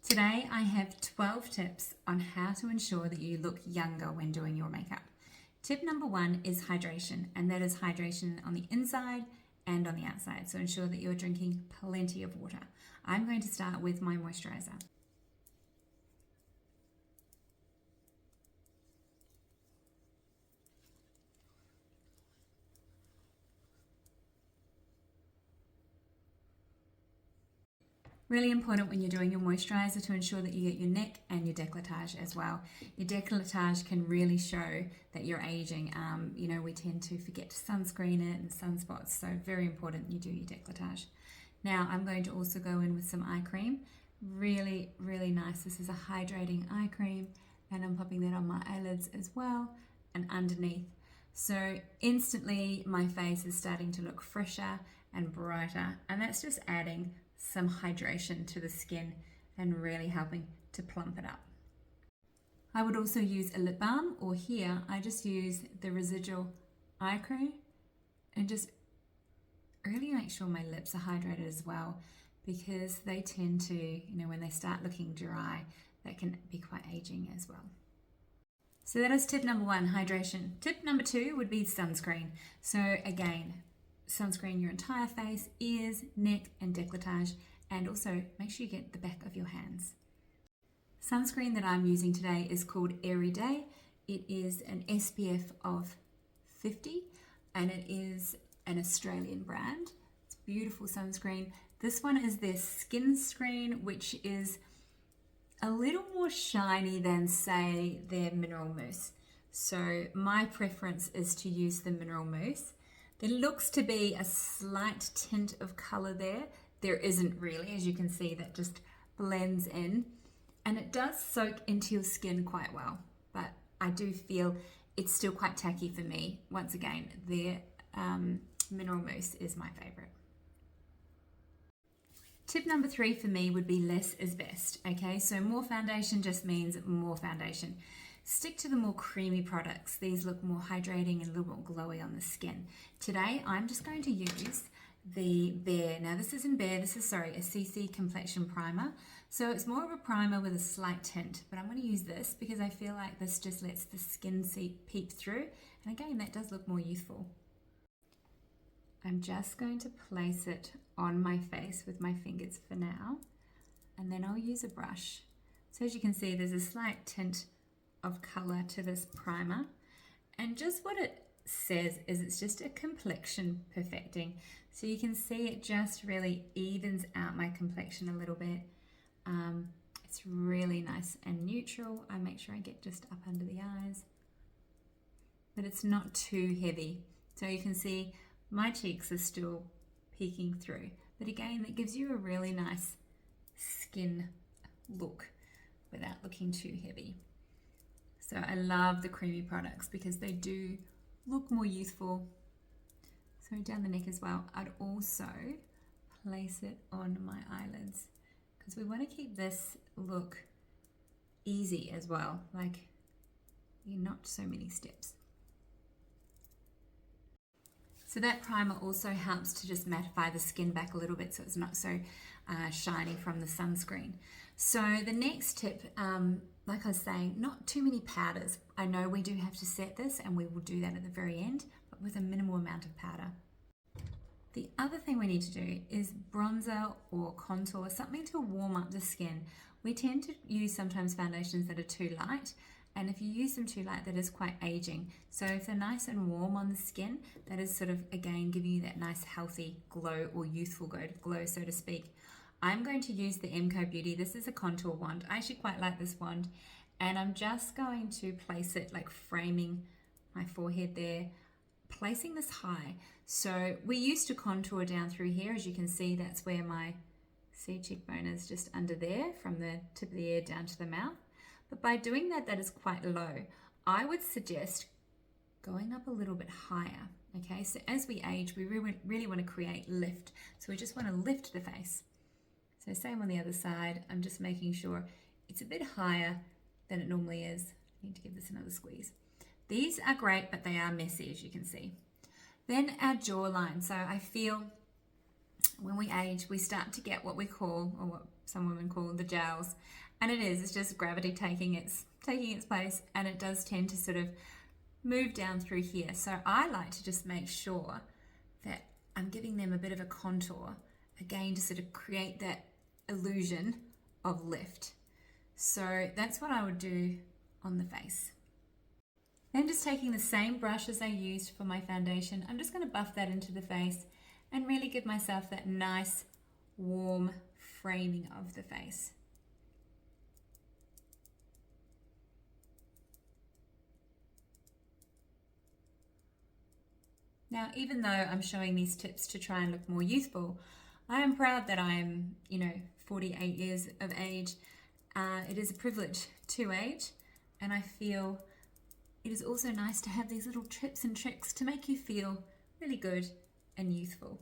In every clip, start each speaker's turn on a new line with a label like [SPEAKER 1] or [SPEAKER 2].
[SPEAKER 1] Today I have 12 tips on how to ensure that you look younger when doing your makeup. Tip number 1 is hydration, and that is hydration on the inside and on the outside. So ensure that you're drinking plenty of water. I'm going to start with my moisturiser. Really important when you're doing your moisturiser to ensure that you get your neck and your decollatage as well. Your decollatage can really show that you're aging. We tend to forget to sunscreen it and sunspots, so very important you do your decollatage. Now I'm going to also go in with some eye cream. Really, really nice. This is a hydrating eye cream, and I'm popping that on my eyelids as well and underneath. So instantly my face is starting to look fresher and brighter, and that's just adding some hydration to the skin and really helping to plump it up. I would also use a lip balm, or here I just use the residual eye cream and just really make sure my lips are hydrated as well, because they tend to, when they start looking dry, that can be quite aging as well. So that is tip number 1, hydration. Tip number 2 would be sunscreen. So again, sunscreen your entire face, ears, neck and decollage, and also make sure you get the back of your hands. Sunscreen that I'm using today is called Everyday. It is an SPF of 50 and it is an Australian brand. It's beautiful sunscreen. This one is their Skin Screen, which is a little more shiny than, say, their Mineral Mousse. So my preference is to use the Mineral Mousse. There looks to be a slight tint of color there. There isn't really, as you can see, that just blends in. And it does soak into your skin quite well, but I do feel it's still quite tacky for me. Once again, their Mineral Mousse is my favorite. Tip number 3 for me would be less is best. Okay, so more foundation just means more foundation. Stick to the more creamy products. These look more hydrating and a little more glowy on the skin. Today, I'm just going to use the Bare. Now this isn't Bare, this is, a CC Complexion Primer. So it's more of a primer with a slight tint, but I'm going to use this because I feel like this just lets the skin peep through. And again, that does look more youthful. I'm just going to place it on my face with my fingers for now, and then I'll use a brush. So as you can see, there's a slight tint of color to this primer, and just what it says is it's just a complexion perfecting. So you can see it just really evens out my complexion a little bit. It's really nice and neutral. I make sure I get just up under the eyes, but it's not too heavy. So you can see my cheeks are still peeking through, but again, that gives you a really nice skin look without looking too heavy. So I love the creamy products because they do look more youthful. So down the neck as well. I'd also place it on my eyelids because we want to keep this look easy as well, like not so many steps. So that primer also helps to just mattify the skin back a little bit so it's not so shiny from the sunscreen. So the next tip, like I was saying, not too many powders. I know we do have to set this and we will do that at the very end, but with a minimal amount of powder. The other thing we need to do is bronzer or contour, something to warm up the skin. We tend to use sometimes foundations that are too light, and if you use them too light, that is quite aging. So if they're nice and warm on the skin, that is sort of, again, giving you that nice healthy glow or youthful glow, so to speak. I'm going to use the McoBeauty. This is a contour wand. I actually quite like this wand. And I'm just going to place it, like framing my forehead there, placing this high. So we used to contour down through here. As you can see, that's where my cheekbone is, just under there, from the tip of the ear down to the mouth. But by doing that, that is quite low. I would suggest going up a little bit higher. Okay, so as we age, we really want to create lift. So we just want to lift the face. So same on the other side. I'm just making sure it's a bit higher than it normally is. I need to give this another squeeze. These are great, but they are messy, as you can see. Then our jawline. So I feel when we age, we start to get what we call, or what some women call, the jowls. And it's just gravity taking its place, and it does tend to sort of move down through here. So I like to just make sure that I'm giving them a bit of a contour, again, to sort of create that illusion of lift. So that's what I would do on the face. Then just taking the same brush as I used for my foundation, I'm just going to buff that into the face and really give myself that nice warm framing of the face. Now, even though I'm showing these tips to try and look more youthful, I am proud that I'm, 48 years of age. It is a privilege to age, and I feel it is also nice to have these little tips and tricks to make you feel really good and youthful.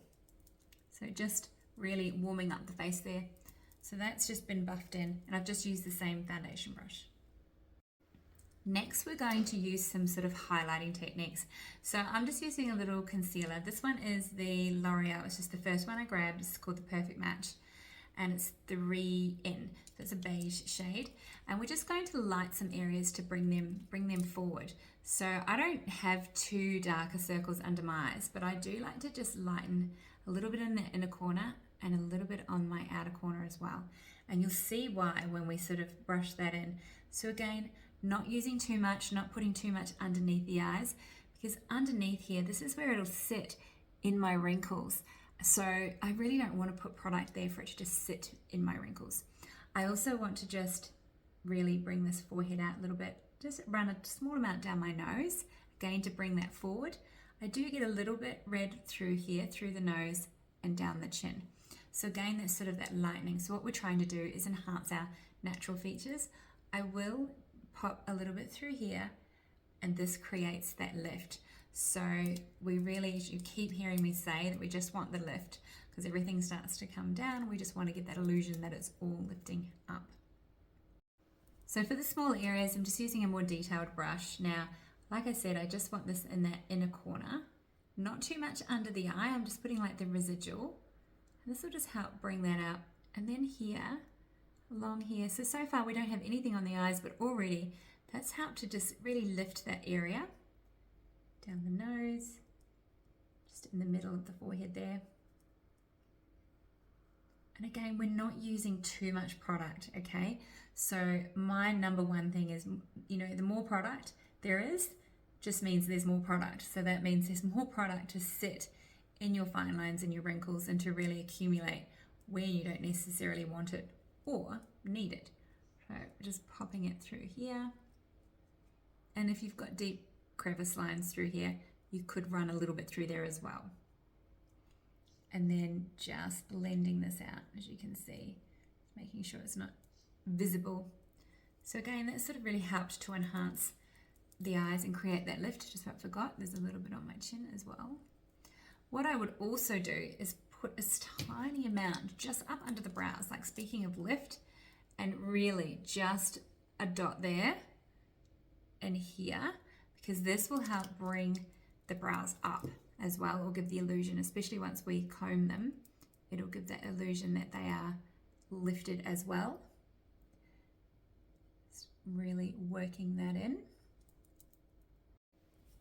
[SPEAKER 1] So just really warming up the face there. So that's just been buffed in, and I've just used the same foundation brush. Next, we're going to use some sort of highlighting techniques. So I'm just using a little concealer. This one is the L'Oreal. It's just the first one I grabbed. It's called the Perfect Match, and it's 3N. So it's a beige shade, and we're just going to light some areas to bring them forward. So I don't have too darker circles under my eyes, but I do like to just lighten a little bit in the inner corner and a little bit on my outer corner as well. And you'll see why when we sort of brush that in. So again, not using too much, not putting too much underneath the eyes, because underneath here, this is where it'll sit in my wrinkles. So I really don't want to put product there for it to just sit in my wrinkles. I also want to just really bring this forehead out a little bit, just run a small amount down my nose, again to bring that forward. I do get a little bit red through here, through the nose and down the chin. So again, that's sort of that lightening. So what we're trying to do is enhance our natural features. I will pop a little bit through here, and this creates that lift. So we really, you keep hearing me say that we just want the lift, because everything starts to come down. We just want to get that illusion that it's all lifting up. So for the small areas, I'm just using a more detailed brush. Now, like I said, I just want this in that inner corner, not too much under the eye. I'm just putting like the residual. And this will just help bring that out. And then here, along here. So far we don't have anything on the eyes, but already that's helped to just really lift that area. Down the nose, just in the middle of the forehead there. And again, we're not using too much product, okay? So my number one thing is, the more product there is, just means there's more product. So that means there's more product to sit in your fine lines and your wrinkles and to really accumulate where you don't necessarily want it or need it. So just popping it through here. And if you've got deep crevice lines through here, you could run a little bit through there as well. And then just blending this out, as you can see, making sure it's not visible. So again, that sort of really helped to enhance the eyes and create that lift. Just what I forgot, there's a little bit on my chin as well. What I would also do is put a tiny amount just up under the brows, like speaking of lift, and really just a dot there and here, because this will help bring the brows up as well, or give the illusion, especially once we comb them, it'll give that illusion that they are lifted as well. Just really working that in.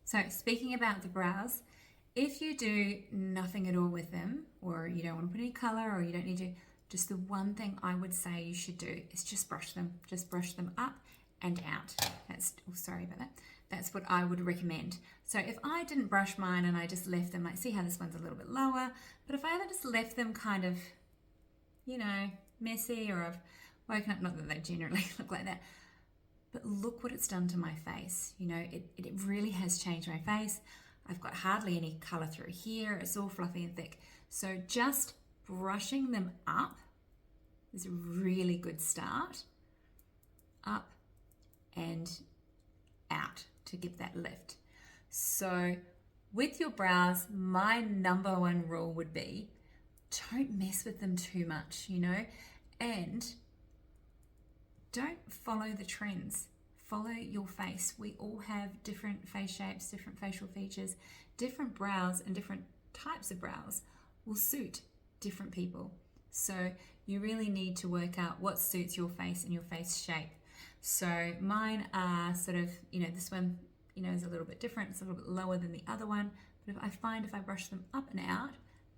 [SPEAKER 1] So speaking about the brows, if you do nothing at all with them, or you don't want to put any color, or you don't need to, just the one thing I would say you should do is just brush them up and out. Sorry about that. That's what I would recommend. So if I didn't brush mine and I just left them, like, see how this one's a little bit lower, but if I ever just left them kind of, messy, or I've woken up, not that they generally look like that, but look what it's done to my face. It really has changed my face. I've got hardly any color through here. It's all fluffy and thick. So just brushing them up is a really good start. Up and out to give that lift. So with your brows, my number one rule would be don't mess with them too much, and don't follow the trends. Follow your face. We all have different face shapes, different facial features, different brows, and different types of brows will suit different people. So you really need to work out what suits your face and your face shape. So mine are sort of, this one, is a little bit different. It's a little bit lower than the other one. But if I brush them up and out,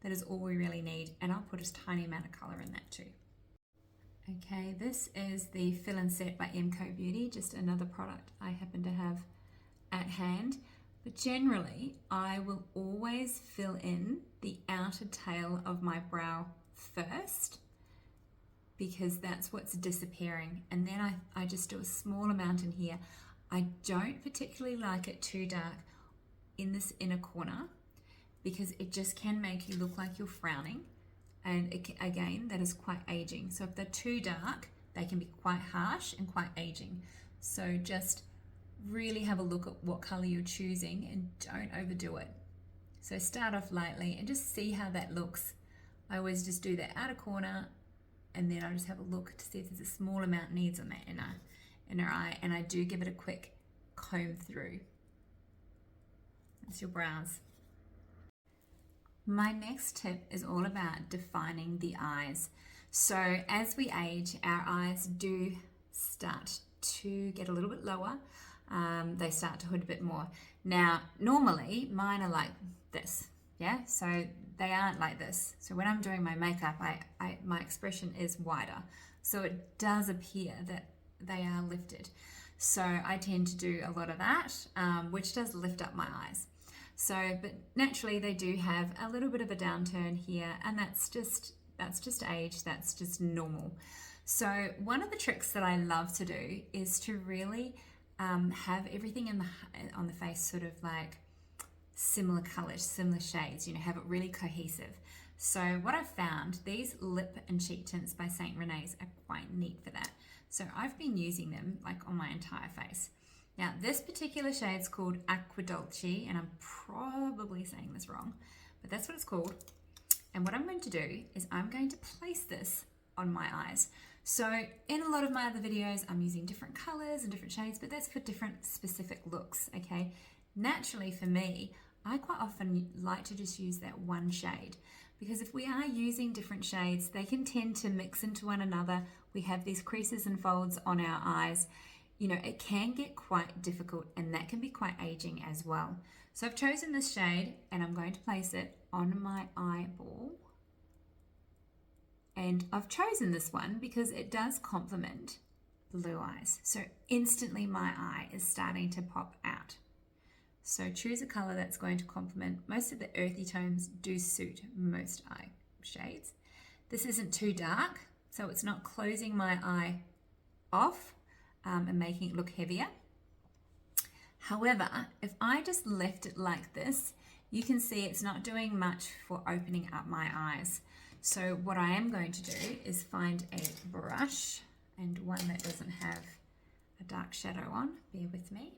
[SPEAKER 1] that is all we really need. And I'll put a tiny amount of color in that too. Okay, this is the Fill and Set by McoBeauty, just another product I happen to have at hand. But generally, I will always fill in the outer tail of my brow first, because that's what's disappearing. And then I just do a small amount in here. I don't particularly like it too dark in this inner corner, because it just can make you look like you're frowning. And again, that is quite aging. So if they're too dark, they can be quite harsh and quite aging. So just really have a look at what color you're choosing and don't overdo it. So start off lightly and just see how that looks. I always just do that outer corner, and then I just have a look to see if there's a small amount needs on that inner eye, and I do give it a quick comb through. That's your brows. My next tip is all about defining the eyes. So as we age, our eyes do start to get a little bit lower. They start to hood a bit more. Now, normally mine are like this, yeah? So they aren't like this. So when I'm doing my makeup, my expression is wider. So it does appear that they are lifted. So I tend to do a lot of that, which does lift up my eyes. So, but naturally they do have a little bit of a downturn here, and that's just age, that's just normal. So one of the tricks that I love to do is to really have everything on the face sort of like similar colors, similar shades, have it really cohesive. So what I've found, these lip and cheek tints by St. Renais are quite neat for that. So I've been using them like on my entire face. Now this particular shade is called Acquedolci, and I'm probably saying this wrong, but that's what it's called. And what I'm going to do is I'm going to place this on my eyes. So in a lot of my other videos, I'm using different colors and different shades, but that's for different specific looks, okay? Naturally for me, I quite often like to just use that one shade, because if we are using different shades, they can tend to mix into one another. We have these creases and folds on our eyes. It can get quite difficult, and that can be quite aging as well. So I've chosen this shade, and I'm going to place it on my eyeball. And I've chosen this one because it does complement blue eyes. So instantly my eye is starting to pop out. So choose a color that's going to complement. Most of the earthy tones do suit most eye shades. This isn't too dark, so it's not closing my eye off and making it look heavier. However, if I just left it like this, you can see it's not doing much for opening up my eyes. So what I am going to do is find a brush, and one that doesn't have a dark shadow on. Bear with me.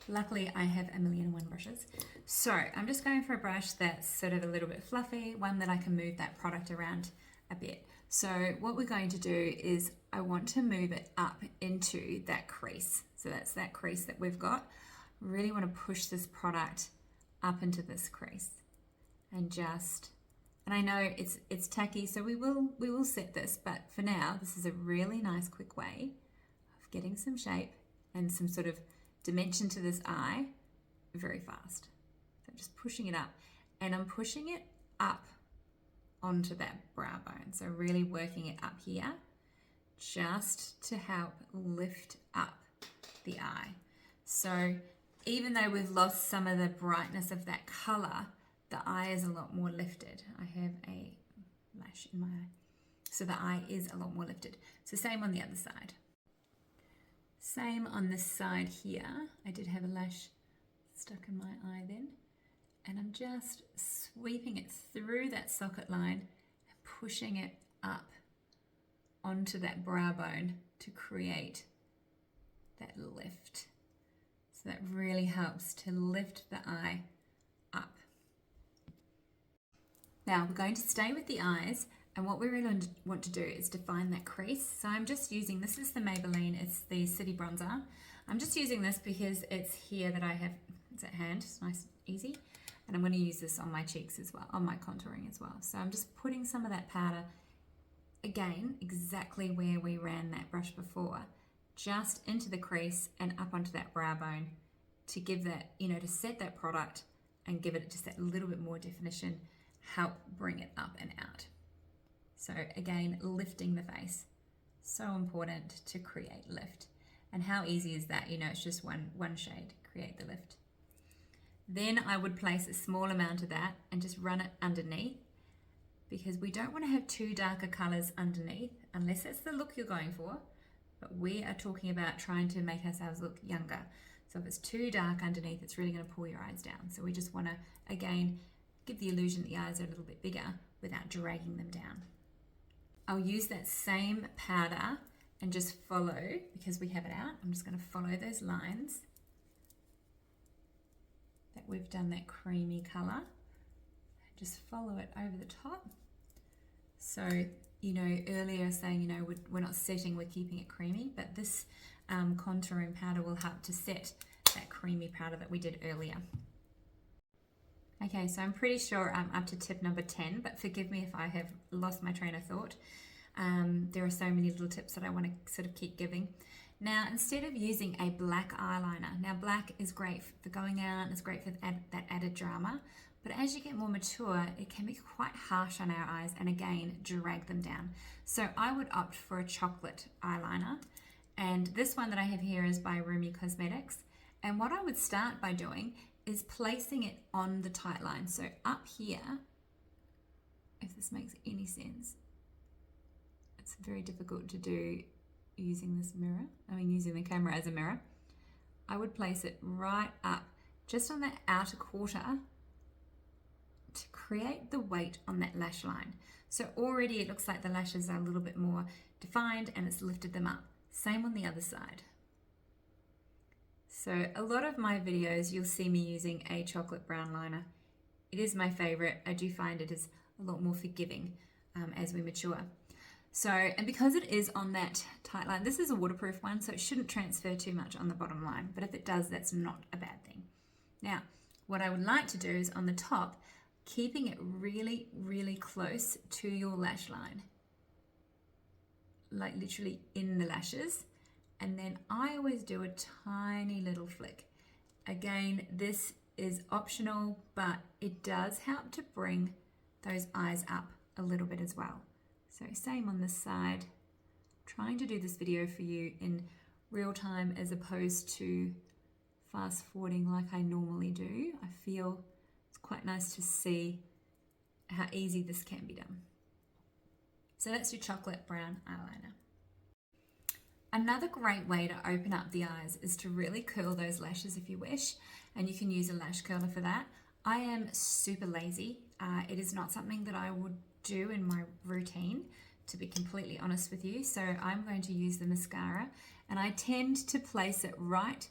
[SPEAKER 1] Luckily, I have 1,000,001 brushes. So I'm just going for a brush that's sort of a little bit fluffy, one that I can move that product around a bit. So what we're going to do is I want to move it up into that crease. So that's that crease that we've got. Really want to push this product up into this crease, and I know it's tacky, so we will set this, but for now, this is a really nice quick way of getting some shape and some sort of dimension to this eye very fast. So I'm just pushing it up, and I'm pushing it up onto that brow bone. So really working it up here just to help lift up the eye. So even though we've lost some of the brightness of that color, the eye is a lot more lifted. I have a lash in my eye, so the eye is a lot more lifted. So same on the other side. Same on this side here. I did have a lash stuck in my eye then, and I'm just sweeping it through that socket line and pushing it up onto that brow bone to create that lift. So that really helps to lift the eye up. Now we're going to stay with the eyes, and what we really want to do is define that crease. So I'm just using, this is the Maybelline, it's the City Bronzer. I'm just using this because it's here that I have, it's at hand, it's nice, easy. And I'm going to use this on my cheeks as well, on my contouring as well. So I'm just putting some of that powder, again, exactly where we ran that brush before, just into the crease and up onto that brow bone to give that, you know, to set that product and give it just that little bit more definition, help bring it up and out. So again, lifting the face. So important to create lift. And how easy is that? You know, it's just one shade, create the lift. Then I would place a small amount of that and just run it underneath, because we don't want to have too darker colors underneath unless that's the look you're going for. But we are talking about trying to make ourselves look younger. So if it's too dark underneath, it's really going to pull your eyes down. So we just want to, again, give the illusion that the eyes are a little bit bigger without dragging them down. I'll use that same powder and just follow, because we have it out, I'm just going to follow those lines that we've done that creamy color. Just follow it over the top. So, you know, earlier saying, you know, we're not setting, we're keeping it creamy, but this contouring powder will help to set that creamy powder that we did earlier. Okay, so I'm pretty sure I'm up to tip number 10, but forgive me if I have lost my train of thought. There are so many little tips that I want to sort of keep giving. Now, instead of using a black eyeliner, now black is great for going out, it's great for that added drama, but as you get more mature, it can be quite harsh on our eyes and again, drag them down. So I would opt for a chocolate eyeliner, and this one that I have here is by Rumi Cosmetics. And what I would start by doing is placing it on the tight line. So up here, if this makes any sense, it's very difficult to do using this mirror, using the camera as a mirror. I would place it right up, just on that outer quarter, to create the weight on that lash line. So already it looks like the lashes are a little bit more defined and it's lifted them up. Same on the other side. So a lot of my videos, you'll see me using a chocolate brown liner. It is my favorite. I do find it is a lot more forgiving as we mature. So, and because it is on that tight line, this is a waterproof one, so it shouldn't transfer too much on the bottom line, but if it does, that's not a bad thing. Now, what I would like to do is on the top, keeping it really, really close to your lash line, like literally in the lashes. And then I always do a tiny little flick. Again, this is optional, but it does help to bring those eyes up a little bit as well. So same on this side, trying to do this video for you in real time as opposed to fast forwarding like I normally do. I feel it's quite nice to see how easy this can be done. So that's your chocolate brown eyeliner. Another great way to open up the eyes is to really curl those lashes if you wish, and you can use a lash curler for that. I am super lazy. It is not something that I would do in my routine, to be completely honest with you. So I'm going to use the mascara, and I tend to place it right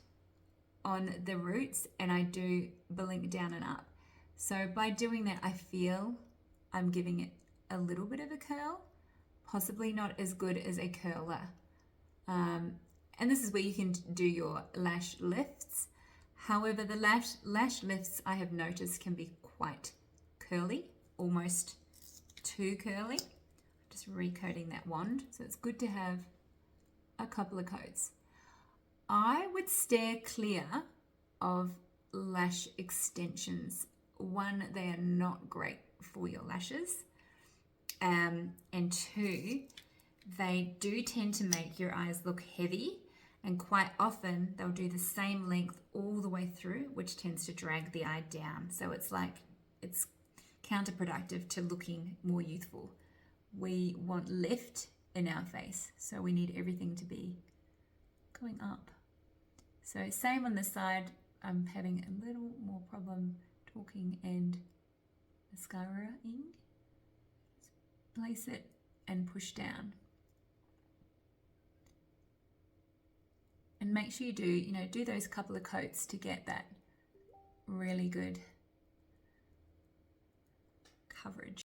[SPEAKER 1] on the roots, and I do blink down and up. So by doing that, I feel I'm giving it a little bit of a curl, possibly not as good as a curler. And this is where you can do your lash lifts. However, the lash lifts I have noticed can be quite curly, almost too curly. Just recoating that wand. So it's good to have a couple of coats. I would steer clear of lash extensions. One, they are not great for your lashes. And two, they do tend to make your eyes look heavy, and quite often they'll do the same length all the way through, which tends to drag the eye down. So it's counterproductive to looking more youthful. We want lift in our face, so we need everything to be going up. So same on this side. I'm having a little more problem talking and mascara-ing. Place it and push down. And make sure you do those couple of coats to get that really good coverage.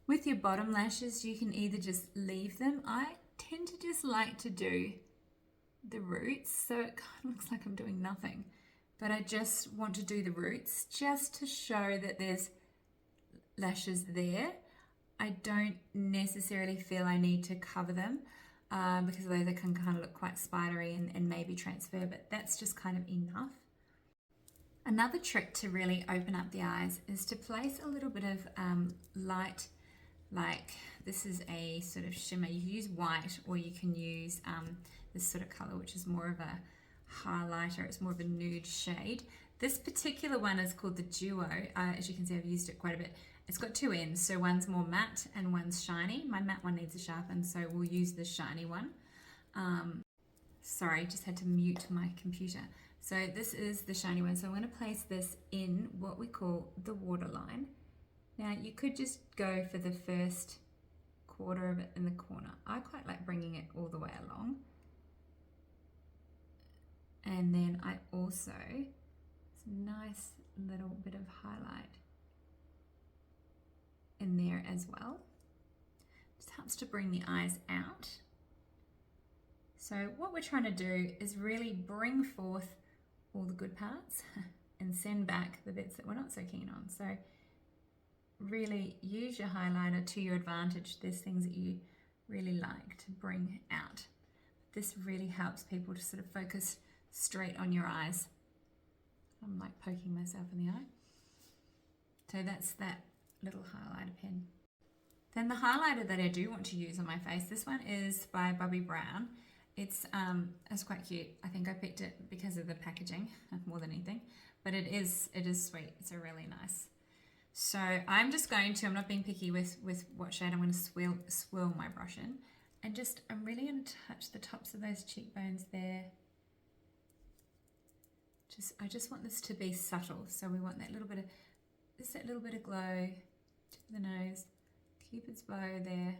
[SPEAKER 1] With your bottom lashes, you can either just leave them. I tend to just like to do the roots, so it kind of looks like I'm doing nothing. but I just want to do the roots just to show that there's lashes there. I don't necessarily feel I need to cover them because although they can kind of look quite spidery and maybe transfer, but that's just kind of enough. Another trick to really open up the eyes is to place a little bit of light, like this is a sort of shimmer. You can use white or you can use this sort of color, which is more of a highlighter. It's more of a nude shade. This particular one is called the Duo. As you can see, I've used it quite a bit. It's got two ends, so one's more matte and one's shiny. My matte one needs a sharpen, so we'll use the shiny one. Sorry, just had to mute my computer. So this is the shiny one. So I'm going to place this in what we call the waterline. Now you could just go for the first quarter of it in the corner. I quite like bringing it all the way along. And then I also, it's a nice little bit of highlight in there as well. Just helps to bring the eyes out. So what we're trying to do is really bring forth all the good parts and send back the bits that we're not so keen on. So really use your highlighter to your advantage. There's things that you really like to bring out. This really helps people to sort of focus straight on your eyes. I'm like poking myself in the eye. So that's that little highlighter pen. Then the highlighter that I do want to use on my face, this one is by Bobbi Brown. It's quite cute. I think I picked it because of the packaging more than anything, but it is sweet. It's a really nice. So I'm just going to, I'm not being picky with what shade. I'm going to swirl my brush in, and I'm really going to touch the tops of those cheekbones there. I just want this to be subtle. So we want that little bit of glow, tip of the nose, Cupid's bow there.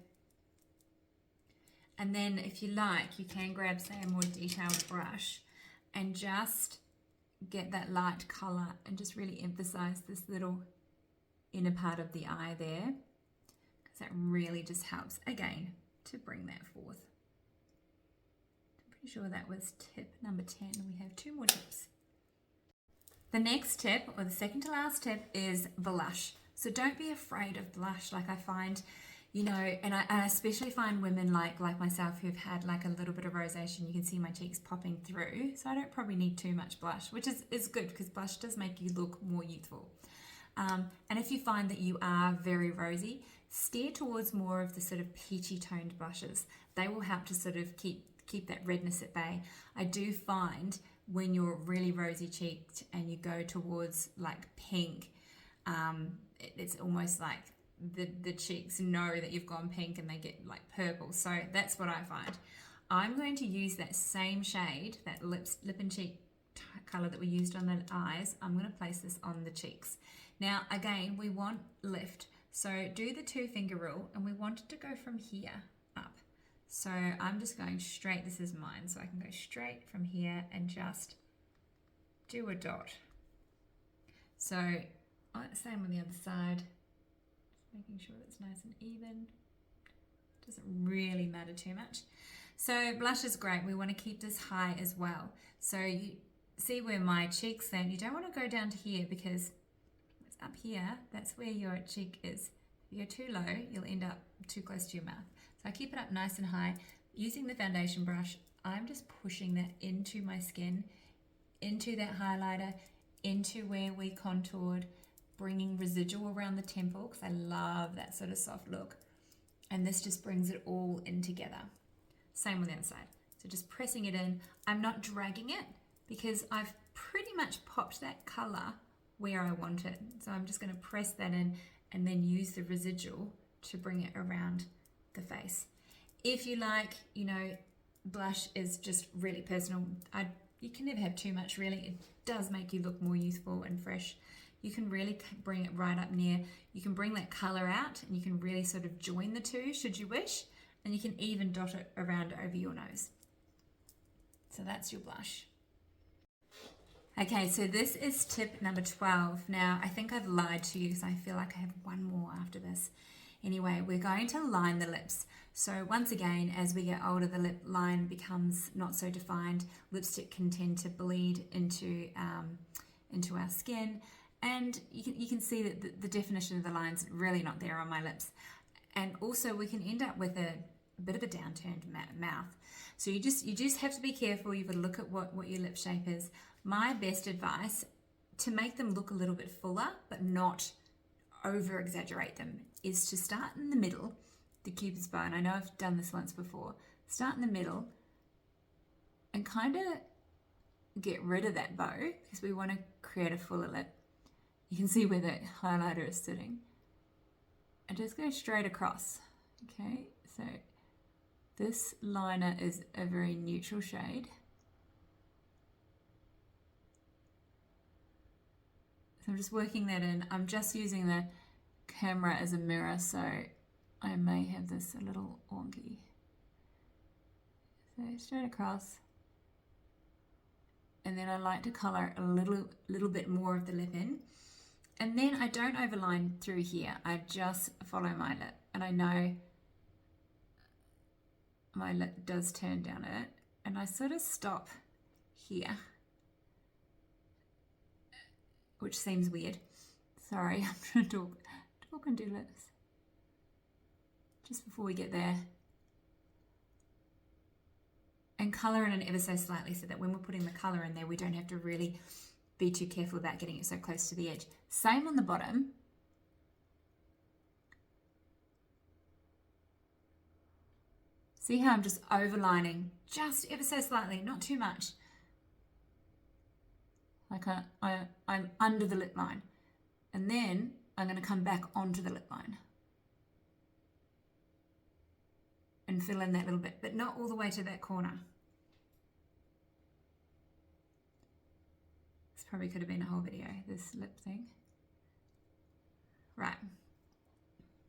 [SPEAKER 1] And then if you like, you can grab, say, a more detailed brush and just get that light color and just really emphasize this little inner part of the eye there, because that really just helps, again, to bring that forth. I'm pretty sure that was tip number 10. We have 2 more tips. The next tip, or the second to last tip, is blush. So don't be afraid of blush. Like I find, you know, and I especially find women like myself who've had like a little bit of rosacea. You can see my cheeks popping through. So I don't probably need too much blush, which is good because blush does make you look more youthful. And if you find that you are very rosy, steer towards more of the sort of peachy toned blushes. They will help to sort of keep that redness at bay. I do find when you're really rosy cheeked and you go towards like pink, it's almost like the cheeks know that you've gone pink and they get like purple. So that's what I find. I'm going to use that same shade, that lip and cheek color that we used on the eyes. I'm going to place this on the cheeks. Now again, we want lift. So do the 2-finger rule, and we want it to go from here up. So I'm just going straight, this is mine, so I can go straight from here and just do a dot. So same on the other side, just making sure it's nice and even. Doesn't really matter too much. So blush is great. We want to keep this high as well. So you see where my cheeks then, you don't want to go down to here because it's up here, that's where your cheek is. If you go too low, you'll end up too close to your mouth. So I keep it up nice and high. Using the foundation brush, I'm just pushing that into my skin, into that highlighter, into where we contoured, bringing residual around the temple because I love that sort of soft look. And this just brings it all in together. Same on the other side. So just pressing it in. I'm not dragging it because I've pretty much popped that color where I want it. So I'm just going to press that in and then use the residual to bring it around the face. If you like, you know, blush is just really personal. You can never have too much really. It does make you look more youthful and fresh. You can really bring it right up near. You can bring that color out and you can really sort of join the two should you wish. And you can even dot it around over your nose. So that's your blush. Okay, so this is tip number 12. Now, I think I've lied to you because I feel like I have one more after this. Anyway, we're going to line the lips. So once again, as we get older, the lip line becomes not so defined. Lipstick can tend to bleed into our skin, and you can see that the definition of the line's really not there on my lips. And also we can end up with a bit of a downturned mouth. So you just have to be careful. You've got to look at what your lip shape is. My best advice, to make them look a little bit fuller but not over exaggerate them, is to start in the middle, the cupid's bow, and I know I've done this once before. Start in the middle and kind of get rid of that bow because we want to create a fuller lip. You can see where that highlighter is sitting. And just go straight across. Okay, so this liner is a very neutral shade. So I'm just working that in. I'm just using the camera as a mirror, so I may have this a little wonky. So straight across. And then I like to colour a little bit more of the lip in. And then I don't overline through here. I just follow my lip. And I know my lip does turn down a bit. And I sort of stop here, which seems weird. Sorry, I'm trying to talk and do lips. Just before we get there. And colour in ever so slightly so that when we're putting the colour in there, we don't have to really be too careful about getting it so close to the edge. Same on the bottom. See how I'm just overlining just ever so slightly, not too much. Like I'm under the lip line. And then I'm going to come back onto the lip line. And fill in that little bit, but not all the way to that corner. This probably could have been a whole video, this lip thing. Right.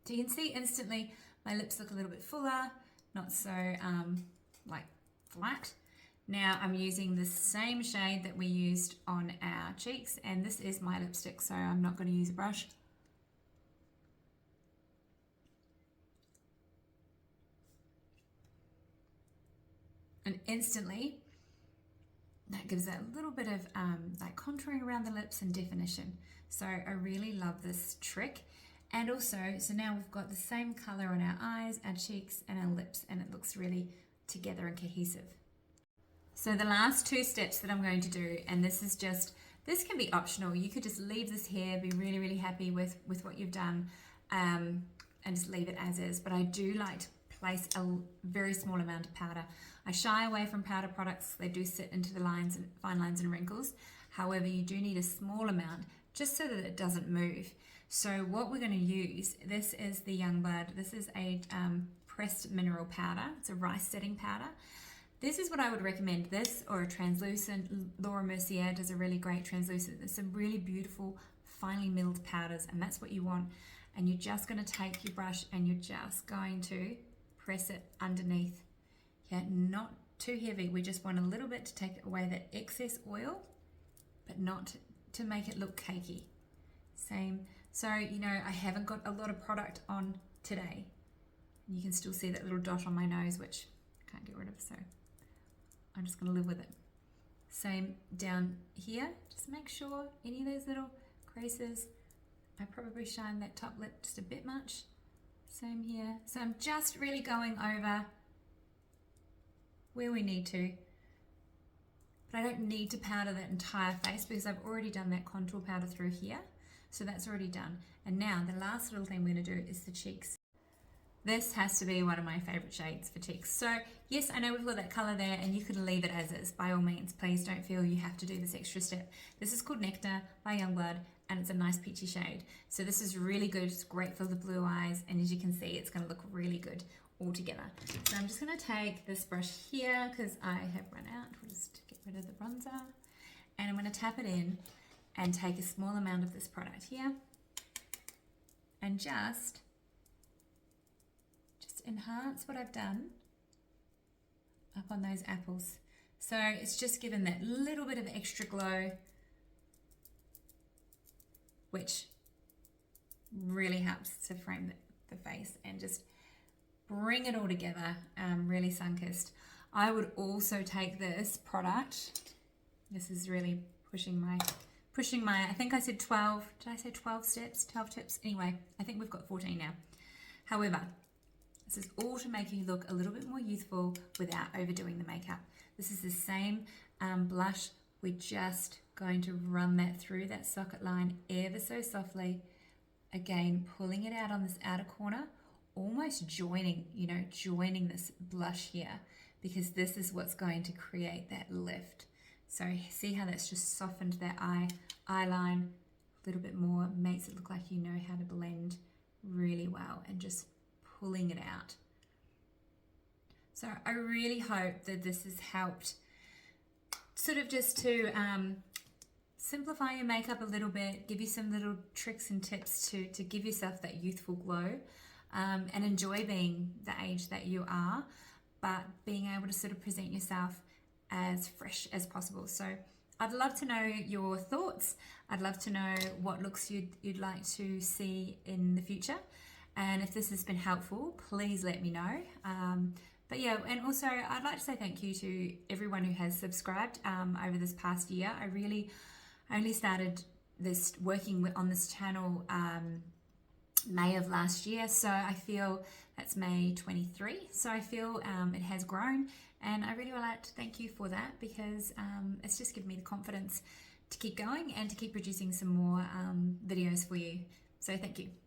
[SPEAKER 1] So you can see instantly my lips look a little bit fuller, not so like flat. Now I'm using the same shade that we used on our cheeks, and this is my lipstick, so I'm not going to use a brush. And instantly, that gives it a little bit of like contouring around the lips and definition. So I really love this trick. And also, so now we've got the same color on our eyes, our cheeks, and our lips, and it looks really together and cohesive. So the last two steps that I'm going to do, and this can be optional. You could just leave this here, be really, really happy with what you've done, and just leave it as is. But I do like to place a very small amount of powder. I shy away from powder products. They do sit into the lines and fine lines and wrinkles. However, you do need a small amount just so that it doesn't move. So what we're going to use, this is the Youngblood. This is a pressed mineral powder. It's a rice setting powder. This is what I would recommend, this or a translucent. Laura Mercier does a really great translucent. There's some really beautiful, finely milled powders, and that's what you want. And you're just going to take your brush and you're just going to press it underneath. Yeah, not too heavy. We just want a little bit to take away that excess oil, but not to make it look cakey. Same. So, you know, I haven't got a lot of product on today. You can still see that little dot on my nose, which I can't get rid of, so I'm just going to live with it. Same down here. Just make sure any of those little creases, I probably shine that top lip just a bit much. Same here. So I'm just really going over where we need to. But I don't need to powder that entire face because I've already done that contour powder through here. So that's already done. And now the last little thing we're going to do is the cheeks. This has to be one of my favorite shades for cheeks. So yes, I know we've got that color there, and you could leave it as is by all means. Please don't feel you have to do this extra step. This is called Nectar by Youngblood, and it's a nice peachy shade. So this is really good. It's great for the blue eyes, and as you can see, it's going to look really good all together. So I'm just going to take this brush here because I have run out. We'll just get rid of the bronzer, and I'm going to tap it in and take a small amount of this product here and just enhance what I've done up on those apples. So it's just given that little bit of extra glow, which really helps to frame the face and just bring it all together, really sun-kissed. I would also take this product. This is really pushing my, I think I said 12, did I say 12 steps, 12 tips? Anyway, I think we've got 14 now. However, this is all to make you look a little bit more youthful without overdoing the makeup. This is the same blush. We're just going to run that through that socket line ever so softly. Again, pulling it out on this outer corner, almost joining, you know, joining this blush here, because this is what's going to create that lift. So see how that's just softened that eye line a little bit more, makes it look like you know how to blend really well, and just pulling it out. So I really hope that this has helped sort of just to simplify your makeup a little bit, give you some little tricks and tips to give yourself that youthful glow, and enjoy being the age that you are, but being able to sort of present yourself as fresh as possible. So I'd love to know your thoughts. I'd love to know what looks you'd like to see in the future. And if this has been helpful, please let me know. But yeah, and also I'd like to say thank you to everyone who has subscribed over this past year. I only started working on this channel May of last year, so I feel that's May 23. So I feel it has grown, and I really would like to thank you for that, because it's just given me the confidence to keep going and to keep producing some more videos for you. So thank you.